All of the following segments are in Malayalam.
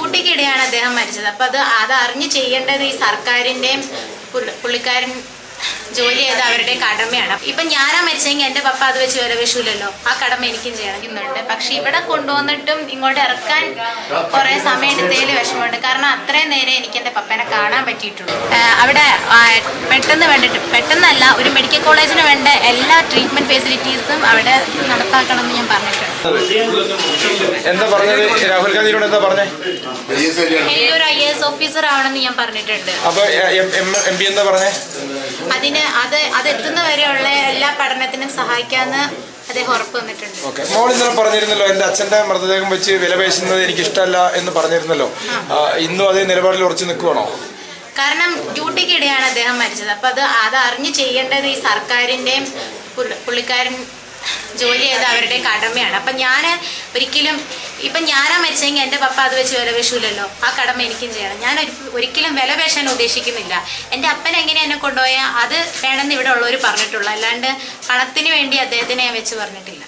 ഡ്യൂട്ടിക്കിടെയാണ് അദ്ദേഹം മരിച്ചത്. അപ്പം അത് അറിഞ്ഞ് ചെയ്യേണ്ടത് ഈ സർക്കാരിൻ്റെയും പുള്ളിക്കാരൻ ജോലി ചെയ്ത് അവരുടെ കടമയാണ്. ഇപ്പം ഞാനാ മരിച്ചെങ്കിൽ എൻ്റെ പപ്പ അത് വെച്ച് വിലവേശൂലല്ലോ, ആ കടമ എനിക്കും ചെയ്യണമെന്നുണ്ട്. പക്ഷെ ഇവിടെ കൊണ്ടുവന്നിട്ടും ഇങ്ങോട്ട് ഇറക്കാൻ കുറേ സമയം എടുത്തതിൽ വിഷമമുണ്ട്. കാരണം അത്രയും നേരം എനിക്ക് എൻ്റെ പപ്പനെ കാണാൻ പറ്റിയിട്ടുള്ളൂ. അവിടെ പെട്ടെന്നല്ല, ഒരു മെഡിക്കൽ കോളേജിന് വേണ്ട എല്ലാ ട്രീറ്റ്മെൻറ്റ് ഫെസിലിറ്റീസും അവിടെ നടപ്പാക്കണമെന്ന് ഞാൻ പറഞ്ഞിട്ടുണ്ട്. ഒരു IAS ഓഫീസർ ആവണമെന്ന് ഞാൻ പറഞ്ഞിട്ടുണ്ട്. അതെത്തുന്ന വരെയുള്ള എല്ലാ പഠനത്തിനും സഹായിക്കാന്ന് അദ്ദേഹം ഉറപ്പ് വന്നിട്ടുണ്ട്. മോൾ ഇന്നലെ പറഞ്ഞിരുന്നല്ലോ, എന്റെ അച്ഛന്റെ മൃതദേഹം വെച്ച് വിലപേശുന്നത് എനിക്ക് ഇഷ്ടമല്ല എന്ന് പറഞ്ഞിരുന്നല്ലോ. ഇന്നും അതേ നിലപാടിൽ ഉറച്ചു നിൽക്കുവാണോ? കാരണം ഡ്യൂട്ടിക്കിടെയാണ് അദ്ദേഹം മരിച്ചത്. അപ്പം അത് അറിഞ്ഞ് ചെയ്യേണ്ടത് ഈ സർക്കാരിൻ്റെയും പുള്ളിക്കാരൻ ജോലി ചെയ്ത് അവരുടെ കടമയാണ്. അപ്പം ഞാൻ ഒരിക്കലും ഇപ്പം ഞാനാ മരിച്ചെങ്കിൽ എൻ്റെ പപ്പ അത് വെച്ച് വിലപേശൂലല്ലോ, ആ കടമ എനിക്കും ചെയ്യണം. ഞാൻ ഒരിക്കലും വിലപേശാൻ ഉദ്ദേശിക്കുന്നില്ല. എൻ്റെ അപ്പൻ എങ്ങനെ എന്നെ കൊണ്ടുപോയാൽ അത് വേണമെന്ന് ഇവിടെ ഉള്ളവർ പറഞ്ഞിട്ടുള്ളൂ, അല്ലാണ്ട് പണത്തിന് വേണ്ടി അദ്ദേഹത്തിനെ ഞാൻ വെച്ച് പറഞ്ഞിട്ടില്ല.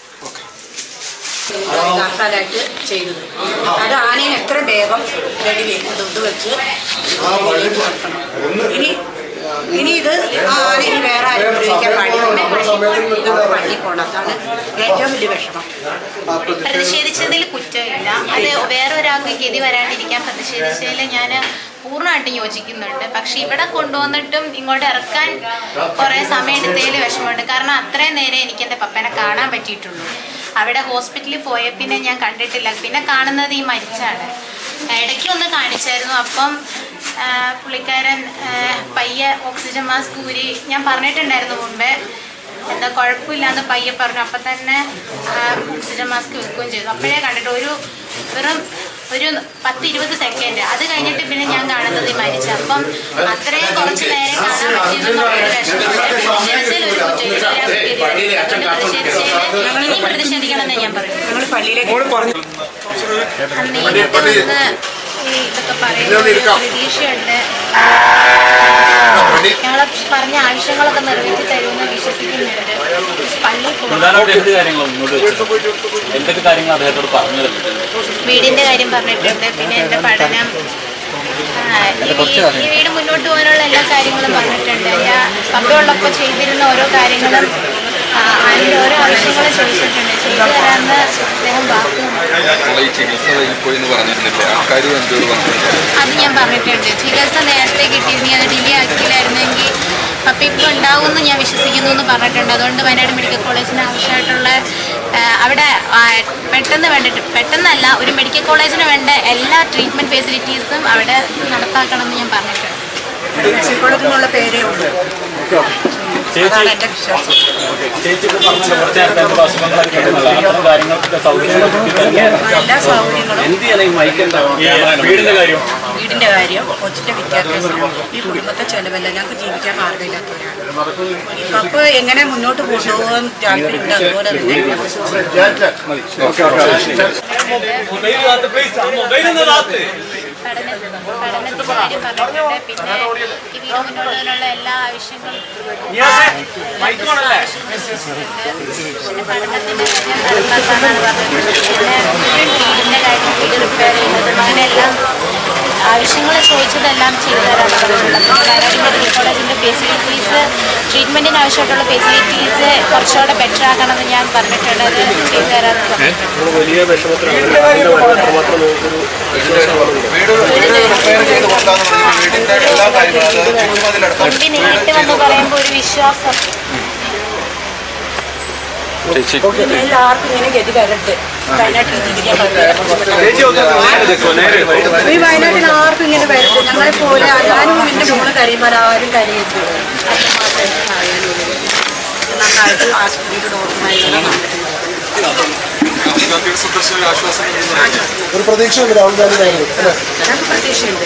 നാൽക്കാലായിട്ട് ചെയ്തത് അത് ആനയെ എത്ര വേഗം റെഡിയിലേക്ക് ഇത് വെച്ച് ഇനി ഇത് ആന ഇനി വേറെ ആരും ഉപയോഗിക്കാൻ പാടില്ല, പള്ളി പോകണം. അതാണ് ഏറ്റവും വലിയ വിഷമം. പ്രതിഷേധിച്ചതിൽ കുറ്റമില്ല. അത് വേറൊരാൾക്ക് ഗതി വരാണ്ടിരിക്കാൻ പ്രതിഷേധിച്ചതിൽ ഞാൻ പൂർണ്ണമായിട്ടും യോജിക്കുന്നുണ്ട്. പക്ഷെ ഇവിടെ കൊണ്ടുവന്നിട്ടും ഇങ്ങോട്ട് ഇറക്കാൻ കുറേ സമയം എടുത്തതിൽ വിഷമമുണ്ട്. കാരണം അത്രയും നേരം എനിക്ക് എൻ്റെ പപ്പനെ കാണാൻ പറ്റിയിട്ടുള്ളൂ. അവിടെ ഹോസ്പിറ്റലിൽ പോയ പിന്നെ ഞാൻ കണ്ടിട്ടില്ല. പിന്നെ കാണുന്നത് ഈ മരിച്ചാണ്. ഇടയ്ക്കൊന്ന് കാണിച്ചായിരുന്നു. അപ്പം പുള്ളിക്കാരൻ പയ്യെ ഓക്സിജൻ മാസ്ക് ഊരി, ഞാൻ പറഞ്ഞിട്ടുണ്ടായിരുന്നു മുമ്പേ, എന്താ കുഴപ്പമില്ലാന്ന് പയ്യെ പറഞ്ഞു. അപ്പം തന്നെ ഓക്സിജൻ മാസ്ക് വെക്കുകയും ചെയ്തു. അപ്പോഴേ കണ്ടിട്ട് വെറും 10-20 സെക്കൻഡ്. അത് കഴിഞ്ഞിട്ട് പിന്നെ ഞാൻ കാണുന്നത് ഈ മരിച്ച. അപ്പം അത്രയും കുറച്ച് നേരം കാണാൻ പറ്റിയതെന്ന് ഇനി പ്രതിഷേധിക്കണമെന്ന് ഞാൻ പറയും. ഇതൊക്കെ പറയുന്നത് പ്രതീക്ഷയുണ്ട്. ഞങ്ങളെ പറഞ്ഞ ആവശ്യങ്ങളൊക്കെ നിറവേറ്റി തരുമെന്ന് വിശ്വസിക്കുന്നുണ്ട്. വീടിന്റെ കാര്യം പറഞ്ഞിട്ടുണ്ട്. പിന്നെ എൻ്റെ പഠനം, ഈ വീട് മുന്നോട്ട് പോകാനുള്ള എല്ലാ കാര്യങ്ങളും പറഞ്ഞിട്ടുണ്ട്. എൻ്റെ പപ്പയുള്ളപ്പോൾ ചെയ്തിരുന്ന ഓരോ കാര്യങ്ങളും അതിൻ്റെ ഓരോ ആവശ്യങ്ങളും ചോദിച്ചിട്ടുണ്ട്. ചെയ്തു തരാമെന്ന് അദ്ദേഹം വാക്ക് അത് ഞാൻ പറഞ്ഞിട്ടുണ്ട്. ചികിത്സ നേരത്തെ കിട്ടിയിരുന്നെങ്കിൽ അത് ഡിലേ ആക്കിയില്ലായിരുന്നെങ്കിൽ പപ്പ ഇപ്പോൾ ഉണ്ടാവുമെന്ന് ഞാൻ വിശ്വസിക്കുന്നു എന്ന് പറഞ്ഞിട്ടുണ്ട്. അതുകൊണ്ട് വയനാട് മെഡിക്കൽ കോളേജിന് ആവശ്യമായിട്ടുള്ള അവിടെ പെട്ടെന്നല്ല, ഒരു മെഡിക്കൽ കോളേജിന് വേണ്ട എല്ലാ ട്രീറ്റ്മെൻറ്റ് ഫെസിലിറ്റീസും അവിടെ നടപ്പാക്കണമെന്ന് ഞാൻ പറഞ്ഞിട്ടുണ്ട്. കോളേജിനുള്ള പേരേ ഉള്ളൂ. വീടിന്റെ കാര്യം, കൊച്ചിന്റെ വിദ്യാഭ്യാസം, ഈ കുടുംബത്തെ ചെലവല്ല. ഞങ്ങൾക്ക് ജീവിക്കാൻ മാർഗമില്ലാത്തവരാണ്. അപ്പൊ എങ്ങനെ മുന്നോട്ട് കൊണ്ടുപോകാൻ താല്പര്യമുണ്ട്. അതുപോലെ പഠനത്തിന്റെ കാര്യം പറഞ്ഞിട്ടുണ്ട്. പിന്നെ ഈ വീട് മുന്നോട്ടുള്ള എല്ലാ ആവശ്യങ്ങളും പിന്നെ പഠനത്തിന്റെ കാര്യം നടപ്പാക്കാനാണ് പറഞ്ഞിട്ടുണ്ട്. പിന്നെ വീടിന്റെ കാര്യം, വീട് റിപ്പയർ ചെയ്യുന്നതും അങ്ങനെ എല്ലാം ആവശ്യങ്ങൾ ചോദിച്ചതെല്ലാം ചെയ്തു തരാനാണ് പറഞ്ഞിട്ടുള്ളത്. വയനാട് മെഡിക്കൽ കോളേജിൻ്റെ ഫെസിലിറ്റീസ്, ട്രീറ്റ്മെൻറ്റിന് ആവശ്യമായിട്ടുള്ള ഫെസിലിറ്റീസ് കുറച്ചുകൂടെ ബെറ്റർ ആക്കണമെന്ന് ഞാൻ പറഞ്ഞിട്ടുണ്ട്. അത് ചെയ്തു തരാമെന്ന് പറഞ്ഞിട്ടുണ്ട്. നേരിട്ട് വന്ന് പറയുമ്പോൾ ഒരു വിശ്വാസം. എല്ലാവർക്കും ഇങ്ങനെ ഗതി വരട്ടെ. ഈ വയനാട്ടിൽ ആർക്കും ഇങ്ങനെ വരട്ടെ. ഞങ്ങളെ പോലെ ഞാനും എൻ്റെ മോള് കരയുമ്പോൾ ആരും കരയരുത്. നന്നായിട്ട് ആശുപത്രിയുടെ ഡോക്ടർമാരെല്ലാം ഒരു പ്രതീക്ഷയുണ്ട് രാഹുൽ ഗാന്ധി. ഞങ്ങൾക്ക് പ്രതീക്ഷയുണ്ട്.